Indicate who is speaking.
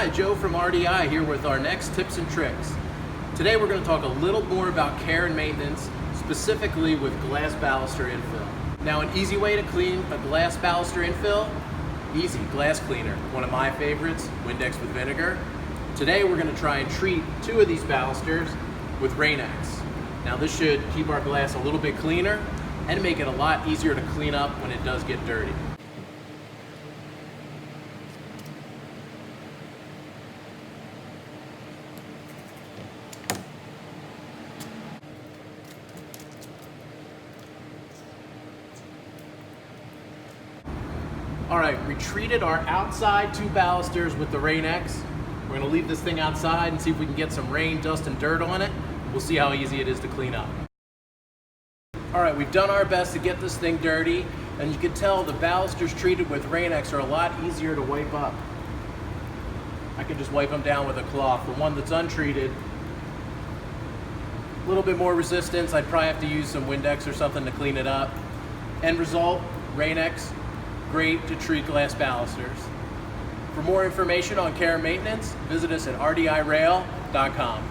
Speaker 1: Hi, Joe from RDI here with our next tips and tricks. Today we're going to talk a little more about care and maintenance, specifically with glass baluster infill. Now, an easy way to clean a glass baluster infill, easy, glass cleaner. One of my favorites, Windex with vinegar. Today we're going to try and treat two of these balusters with Rainx. Now this should keep our glass a little bit cleaner and make it a lot easier to clean up when it does get dirty. All right, we treated our outside two balusters with the Rainx. We're gonna leave this thing outside and see if we can get some rain, dust, and dirt on it. We'll see how easy it is to clean up. All right, we've done our best to get this thing dirty, and you can tell the balusters treated with Rainx are a lot easier to wipe up. I can just wipe them down with a cloth. The one that's untreated, a little bit more resistance. I'd probably have to use some Windex or something to clean it up. End result, Rainx, great to treat glass balusters. For more information on care and maintenance, visit us at rdirail.com.